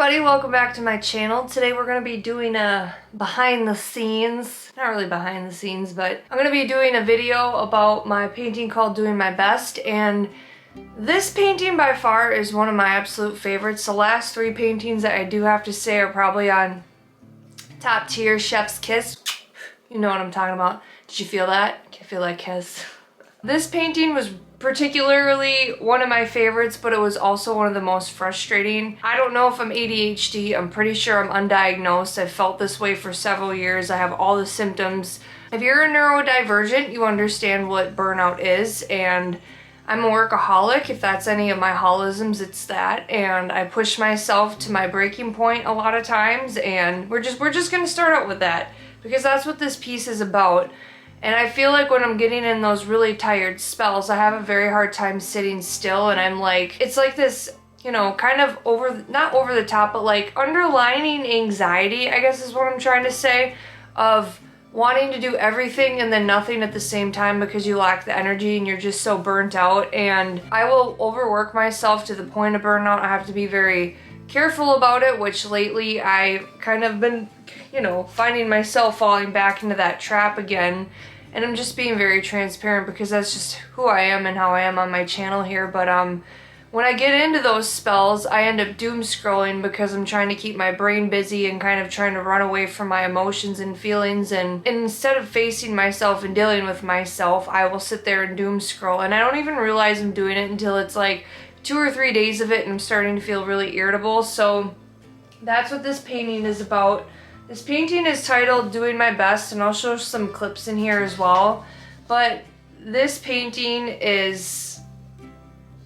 everybody, welcome back to my channel. Today we're going to be doing a behind the scenes, not really behind the scenes, but I'm going to be doing a video about my painting called Doing My Best, and this painting by far is one of my absolute favorites. The last three paintings that I do have to say are probably on top tier, chef's kiss. You know what I'm talking about. Did you feel that? I feel that kiss. This painting was particularly one of my favorites, but it was also one of the most frustrating. I don't know if I'm ADHD. I'm pretty sure I'm undiagnosed. I've felt this way for several years. I have all the symptoms. If you're a neurodivergent, you understand what burnout is, and I'm a workaholic. If that's any of my holisms, it's that. And I push myself to my breaking point a lot of times, and we're just gonna start out with that because that's what this piece is about. And I feel like when I'm getting in those really tired spells, I have a very hard time sitting still, and I'm like, it's like this, you know, kind of not over the top, but like underlining anxiety, I guess is what I'm trying to say, of wanting to do everything and then nothing at the same time because you lack the energy and you're just so burnt out. And I will overwork myself to the point of burnout. I have to be very careful about it, which lately I kind of been, you know, finding myself falling back into that trap again. And I'm just being very transparent because that's just who I am and how I am on my channel here. But when I get into those spells, I end up doom scrolling because I'm trying to keep my brain busy and kind of trying to run away from my emotions and feelings. And instead of facing myself and dealing with myself, I will sit there and doom scroll. And I don't even realize I'm doing it until it's like 2 or 3 days of it and I'm starting to feel really irritable. So that's what this painting is about. This painting is titled Doing My Best, and I'll show some clips in here as well. But this painting is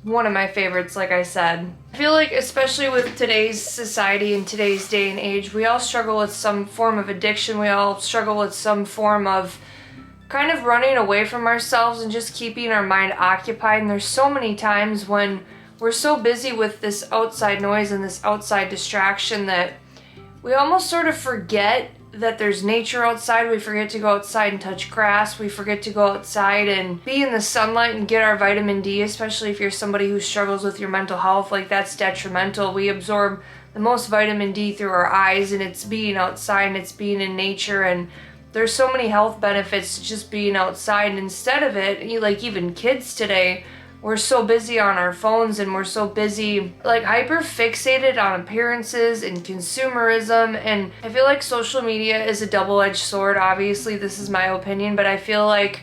one of my favorites, like I said. I feel like, especially with today's society and today's day and age, we all struggle with some form of addiction. We all struggle with some form of kind of running away from ourselves and just keeping our mind occupied. And there's so many times when we're so busy with this outside noise and this outside distraction that we almost sort of forget that there's nature outside. We forget to go outside and touch grass. We forget to go outside and be in the sunlight and get our vitamin D, especially if you're somebody who struggles with your mental health. Like, that's detrimental. We absorb the most vitamin D through our eyes, and it's being outside and it's being in nature, and there's so many health benefits to just being outside. And instead of it, like even kids today, we're so busy on our phones and we're so busy, like hyper fixated on appearances and consumerism. And I feel like social media is a double-edged sword. Obviously, this is my opinion, but I feel like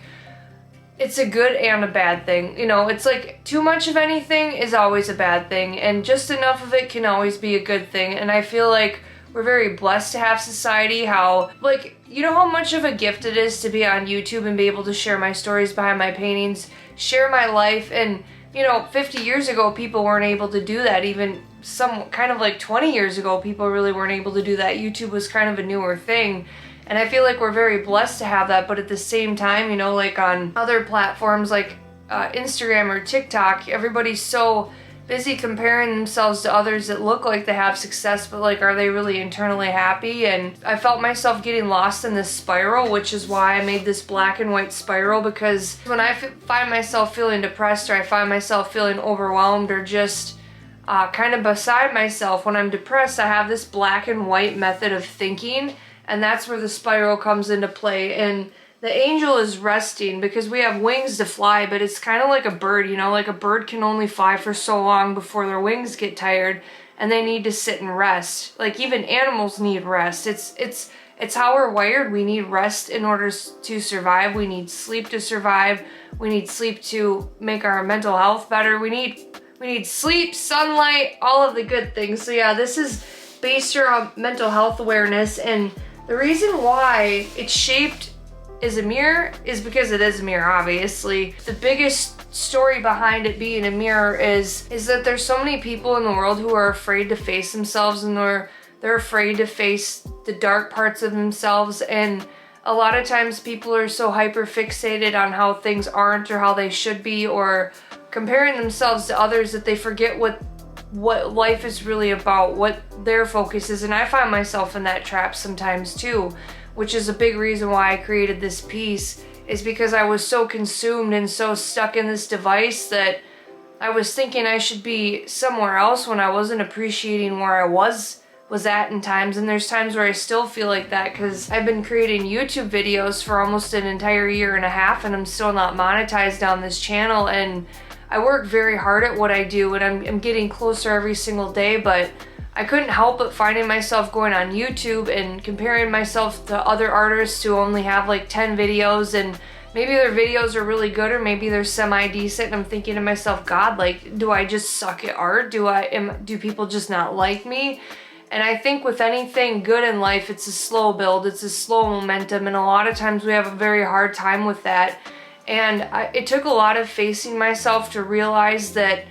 it's a good and a bad thing. You know, it's like too much of anything is always a bad thing, and just enough of it can always be a good thing. And I feel like we're very blessed to have society. How, like, you know how much of a gift it is to be on YouTube and be able to share my stories behind my paintings, share my life. And you know, 50 years ago people weren't able to do that. Even some kind of like 20 years ago people really weren't able to do that. YouTube was kind of a newer thing, and I feel like we're very blessed to have that. But at the same time, you know, like on other platforms like Instagram or TikTok, everybody's so busy comparing themselves to others that look like they have success, but like, are they really internally happy? And I felt myself getting lost in this spiral, which is why I made this black and white spiral. Because when I find myself feeling depressed, or I find myself feeling overwhelmed, or just kind of beside myself, when I'm depressed, I have this black and white method of thinking, and that's where the spiral comes into play. And the angel is resting because we have wings to fly, but it's kind of like a bird, you know, like a bird can only fly for so long before their wings get tired and they need to sit and rest. Like, even animals need rest. It's how we're wired. We need rest in order to survive. We need sleep to survive. We need sleep to make our mental health better. We need sleep, sunlight, all of the good things. So yeah, this is based around mental health awareness, and the reason why it's shaped is a mirror is because it is a mirror, obviously. The biggest story behind it being a mirror is that there's so many people in the world who are afraid to face themselves, and they're afraid to face the dark parts of themselves. And a lot of times people are so hyper fixated on how things aren't or how they should be, or comparing themselves to others, that they forget what life is really about, what their focus is. And I find myself in that trap sometimes too, which is a big reason why I created this piece, is because I was so consumed and so stuck in this device that I was thinking I should be somewhere else when I wasn't appreciating where I was at in times. And there's times where I still feel like that because I've been creating YouTube videos for almost an entire year and a half and I'm still not monetized on this channel. And I work very hard at what I do and I'm getting closer every single day, but I couldn't help but finding myself going on YouTube and comparing myself to other artists who only have like 10 videos, and maybe their videos are really good or maybe they're semi-decent, and I'm thinking to myself, God, like, do I just suck at art? Do people just not like me? And I think with anything good in life, it's a slow build, it's a slow momentum, and a lot of times we have a very hard time with that. And it took a lot of facing myself to realize that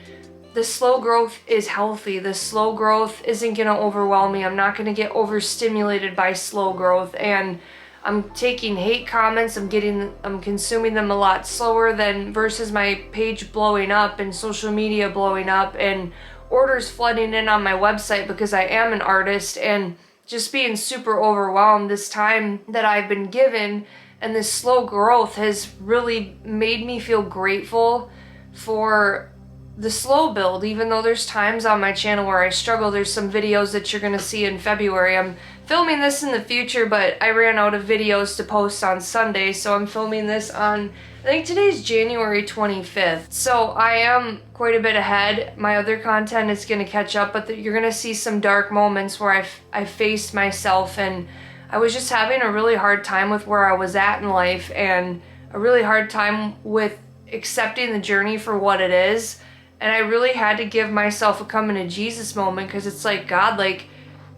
the slow growth is healthy. The slow growth isn't gonna overwhelm me. I'm not gonna get overstimulated by slow growth. And I'm taking hate comments, I'm consuming them a lot slower than versus my page blowing up and social media blowing up and orders flooding in on my website because I am an artist, and just being super overwhelmed. This time that I've been given and this slow growth has really made me feel grateful for the slow build. Even though there's times on my channel where I struggle, there's some videos that you're gonna see in February. I'm filming this in the future, but I ran out of videos to post on Sunday, so I'm filming this on, I think today's January 25th. So I am quite a bit ahead. My other content is gonna catch up, but you're gonna see some dark moments where I faced myself, and I was just having a really hard time with where I was at in life and a really hard time with accepting the journey for what it is. And I really had to give myself a coming to Jesus moment, because it's like, God, like,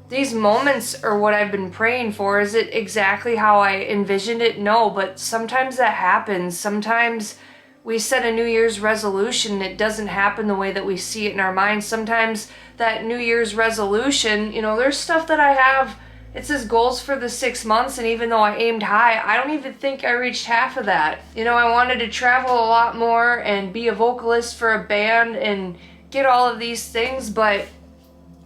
these moments are what I've been praying for. Is it exactly how I envisioned it? No, but sometimes that happens. Sometimes we set a New Year's resolution and it doesn't happen the way that we see it in our minds. Sometimes that New Year's resolution, you know, there's stuff that I have, it says goals for the 6 months, and even though I aimed high, I don't even think I reached half of that. You know, I wanted to travel a lot more and be a vocalist for a band and get all of these things, but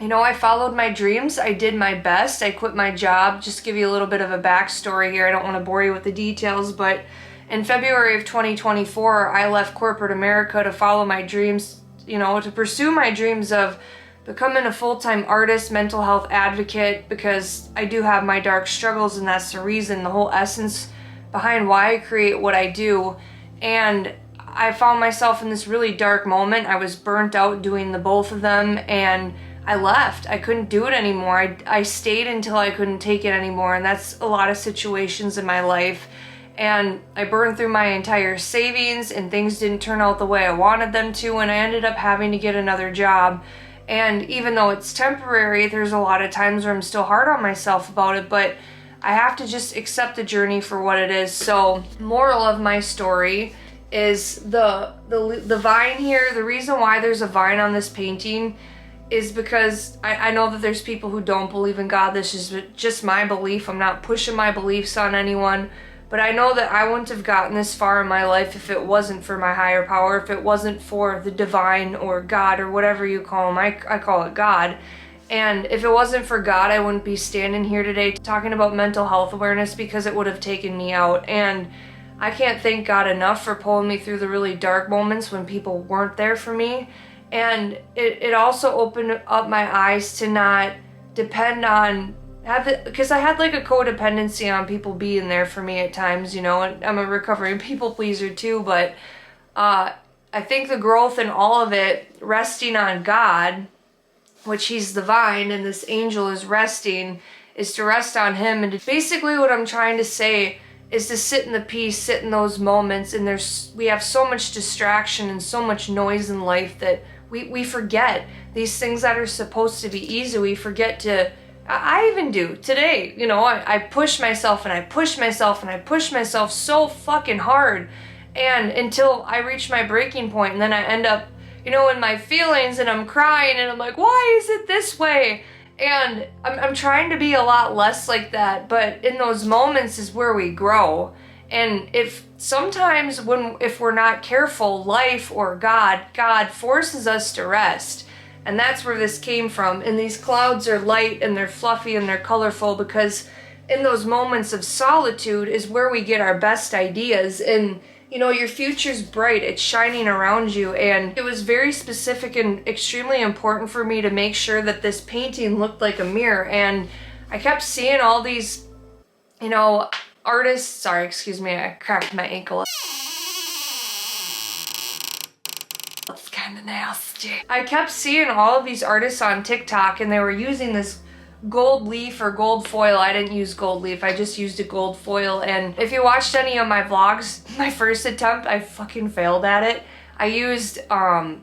you know, I followed my dreams. I did my best. I quit my job. Just to give you a little bit of a backstory here. I don't want to bore you with the details, but in February of 2024, I left corporate America to follow my dreams, you know, to pursue my dreams of becoming a full-time artist, mental health advocate, because I do have my dark struggles, and that's the reason, the whole essence behind why I create what I do. And I found myself in this really dark moment. I was burnt out doing the both of them, and I left. I couldn't do it anymore. I stayed until I couldn't take it anymore, and that's a lot of situations in my life. And I burned through my entire savings, and things didn't turn out the way I wanted them to, and I ended up having to get another job. And even though it's temporary, there's a lot of times where I'm still hard on myself about it, but I have to just accept the journey for what it is. So, moral of my story is the vine here. The reason why there's a vine on this painting is because I know that there's people who don't believe in God. This is just my belief. I'm not pushing my beliefs on anyone. But I know that I wouldn't have gotten this far in my life if it wasn't for my higher power, if it wasn't for the divine or God or whatever you call him. I call it God. And if it wasn't for God, I wouldn't be standing here today talking about mental health awareness, because it would have taken me out. And I can't thank God enough for pulling me through the really dark moments when people weren't there for me. And it also opened up my eyes to not depend on, because I had like a codependency on people being there for me at times, you know, and I'm a recovering people pleaser too, but I think the growth in all of it, resting on God, which he's the vine and this angel is resting, is to rest on him. And basically what I'm trying to say is to sit in the peace, sit in those moments. And we have so much distraction and so much noise in life that we forget these things that are supposed to be easy. We forget to, I even do today, you know, I push myself and I push myself and I push myself so fucking hard, and until I reach my breaking point, and then I end up, you know, in my feelings and I'm crying and I'm like, why is it this way? And I'm trying to be a lot less like that, but in those moments is where we grow. And if we're not careful, life or God forces us to rest. And that's where this came from. And these clouds are light and they're fluffy and they're colorful, because in those moments of solitude is where we get our best ideas. And you know, your future's bright, it's shining around you. And it was very specific and extremely important for me to make sure that this painting looked like a mirror. And I kept seeing all these, you know, artists, sorry, excuse me, I cracked my ankle. That's kind of nasty. I kept seeing all of these artists on TikTok and they were using this gold leaf or gold foil. I didn't use gold leaf, I just used a gold foil. And if you watched any of my vlogs, my first attempt, I fucking failed at it. I used, God,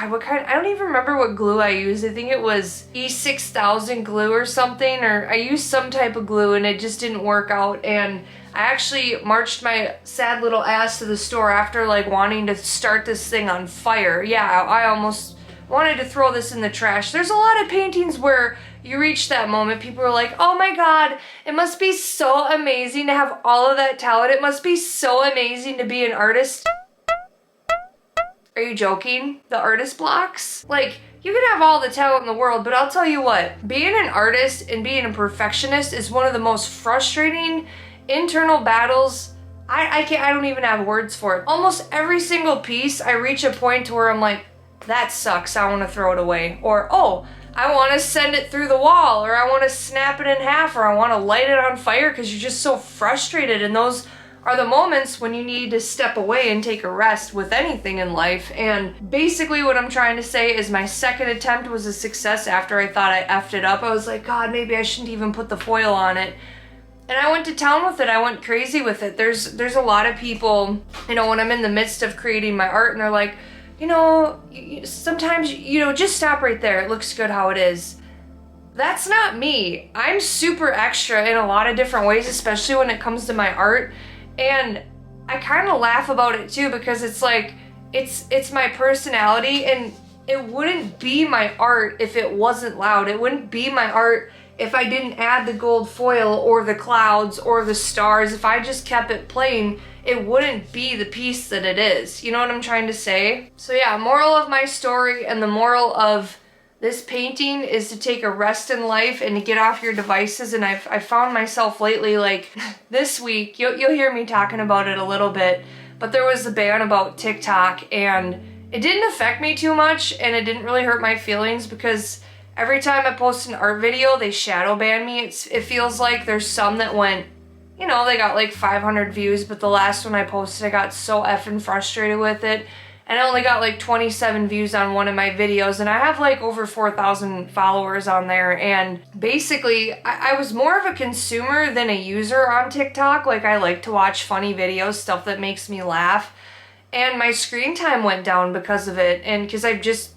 what kind, I don't even remember what glue I used. I think it was E6000 glue or something, or I used some type of glue and it just didn't work out. And I actually marched my sad little ass to the store after like wanting to start this thing on fire. Yeah, I almost wanted to throw this in the trash. There's a lot of paintings where you reach that moment, people are like, oh my god, it must be so amazing to have all of that talent. It must be so amazing to be an artist. Are you joking? The artist blocks? Like, you can have all the talent in the world, but I'll tell you what, being an artist and being a perfectionist is one of the most frustrating internal battles. I don't even have words for it. Almost every single piece, I reach a point to where I'm like, that sucks, I want to throw it away. Or, oh, I want to send it through the wall, or I want to snap it in half, or I want to light it on fire, because you're just so frustrated. And those are the moments when you need to step away and take a rest with anything in life. And basically what I'm trying to say is my second attempt was a success after I thought I effed it up. I was like, God, maybe I shouldn't even put the foil on it. And I went to town with it. I went crazy with it. There's a lot of people, you know, when I'm in the midst of creating my art and they're like, you know, sometimes, you know, just stop right there. It looks good how it is. That's not me. I'm super extra in a lot of different ways, especially when it comes to my art. And I kind of laugh about it too, because it's like, it's my personality, and it wouldn't be my art if it wasn't loud. It wouldn't be my art if I didn't add the gold foil or the clouds or the stars. If I just kept it plain, it wouldn't be the piece that it is. You know what I'm trying to say? So yeah, moral of my story and the moral of this painting is to take a rest in life and to get off your devices. And I've found myself lately, like this week, you'll hear me talking about it a little bit, but there was a ban about TikTok and it didn't affect me too much and it didn't really hurt my feelings, because every time I post an art video, they shadow ban me. It feels like there's some that went, you know, they got like 500 views, but the last one I posted, I got so effing frustrated with it. And I only got like 27 views on one of my videos, and I have like over 4,000 followers on there. And basically, I was more of a consumer than a user on TikTok. Like, I like to watch funny videos, stuff that makes me laugh. And my screen time went down because of it. And because I've just,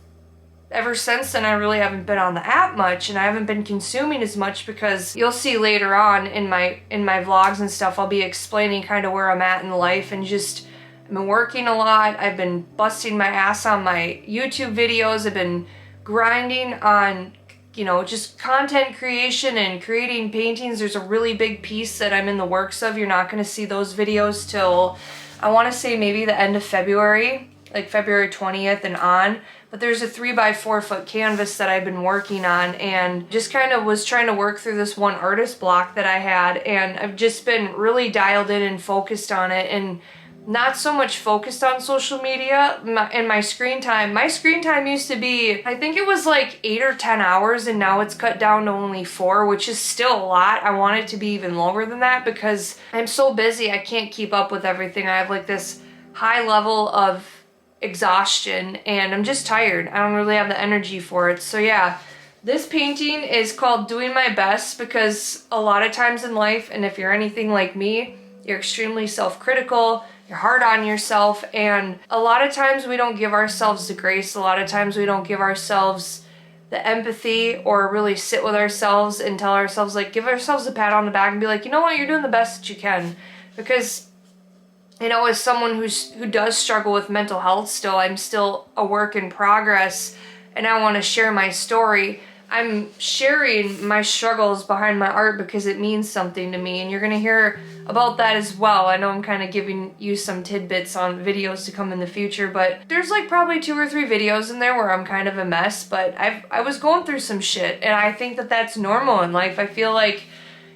ever since then, I really haven't been on the app much, and I haven't been consuming as much, because you'll see later on in my vlogs and stuff, I'll be explaining kind of where I'm at in life, and just, I've been working a lot. I've been busting my ass on my YouTube videos. I've been grinding on, you know, just content creation and creating paintings. There's a really big piece that I'm in the works of. You're not going to see those videos till, I want to say maybe the end of February, like February 20th and on. But there's a 3x4 foot canvas that I've been working on, and just kind of was trying to work through this one artist block that I had, and I've just been really dialed in and focused on it, and not so much focused on social media and my screen time. My screen time used to be, I think it was like 8 or 10 hours, and now it's cut down to only 4, which is still a lot. I want it to be even lower than that, because I'm so busy, I can't keep up with everything. I have like this high level of exhaustion, and I'm just tired. I don't really have the energy for it. So yeah, this painting is called Doing My Best, because a lot of times in life, and if you're anything like me, you're extremely self-critical, you're hard on yourself, and a lot of times we don't give ourselves the grace. A lot of times we don't give ourselves the empathy, or really sit with ourselves and tell ourselves, like, give ourselves a pat on the back and be like, you know what, you're doing the best that you can. Because, you know, as someone who does struggle with mental health still, I'm still a work in progress, and I want to share my story. I'm sharing my struggles behind my art because it means something to me, and you're gonna hear about that as well. I know I'm kind of giving you some tidbits on videos to come in the future, but there's like probably 2 or 3 videos in there where I'm kind of a mess, but I was going through some shit, and I think that that's normal in life. I feel like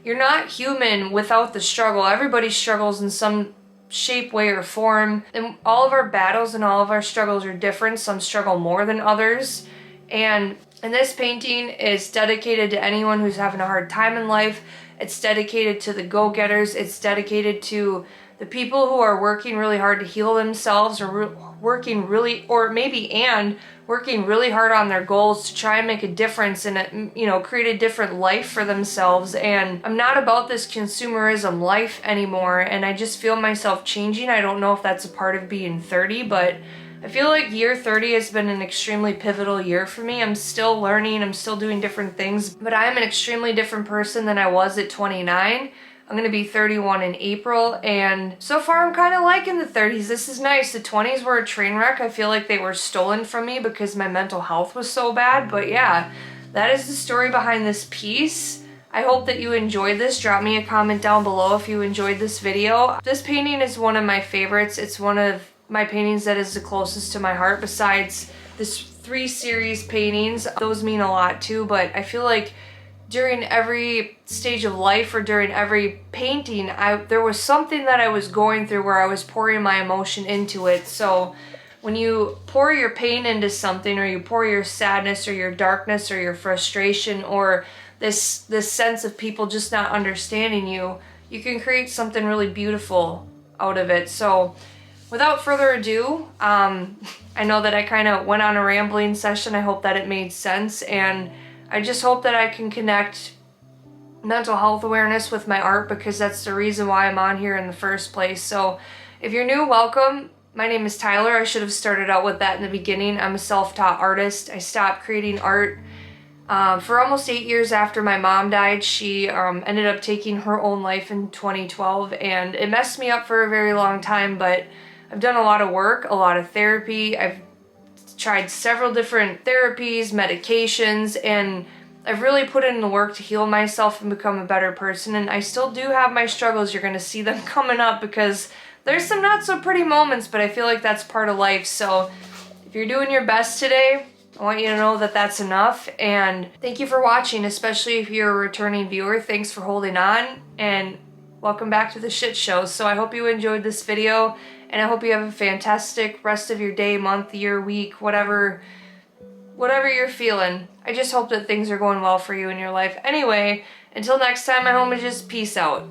you're not human without the struggle. Everybody struggles in some shape, way, or form. And all of our battles and all of our struggles are different. Some struggle more than others. And this painting is dedicated to anyone who's having a hard time in life. It's dedicated to the go-getters. It's dedicated to the people who are working really hard to heal themselves, or working really hard on their goals to try and make a difference and, create a different life for themselves. And I'm not about this consumerism life anymore, and I just feel myself changing. I don't know if that's a part of being 30, but I feel like year 30 has been an extremely pivotal year for me. I'm still learning, I'm still doing different things, but I am an extremely different person than I was at 29. I'm gonna be 31 in April, and so far I'm kind of liking the 30s. This is nice. The 20s were a train wreck. I feel like they were stolen from me because my mental health was so bad, but yeah, that is the story behind this piece. I hope that you enjoyed this. Drop me a comment down below if you enjoyed this video. This painting is one of my favorites. It's one of my paintings that is the closest to my heart besides this 3 series paintings. Those mean a lot too, but I feel like during every stage of life or during every painting, there was something that I was going through where I was pouring my emotion into it. So when you pour your pain into something, or you pour your sadness or your darkness or your frustration or this sense of people just not understanding you, you can create something really beautiful out of it. So without further ado, I know that I kind of went on a rambling session. I hope that it made sense, and I just hope that I can connect mental health awareness with my art, because that's the reason why I'm on here in the first place. So if you're new, welcome. My name is Tyler. I should have started out with that in the beginning. I'm a self-taught artist. I stopped creating art for almost 8 years after my mom died. She ended up taking her own life in 2012, and it messed me up for a very long time, but I've done a lot of work, a lot of therapy. I've tried several different therapies, medications, and I've really put in the work to heal myself and become a better person. And I still do have my struggles. You're gonna see them coming up because there's some not so pretty moments, but I feel like that's part of life. So if you're doing your best today, I want you to know that that's enough. And thank you for watching, especially if you're a returning viewer. Thanks for holding on, and welcome back to the shit show. So I hope you enjoyed this video, and I hope you have a fantastic rest of your day, month, year, week, whatever you're feeling. I just hope that things are going well for you in your life. Anyway, until next time, my homies, just peace out.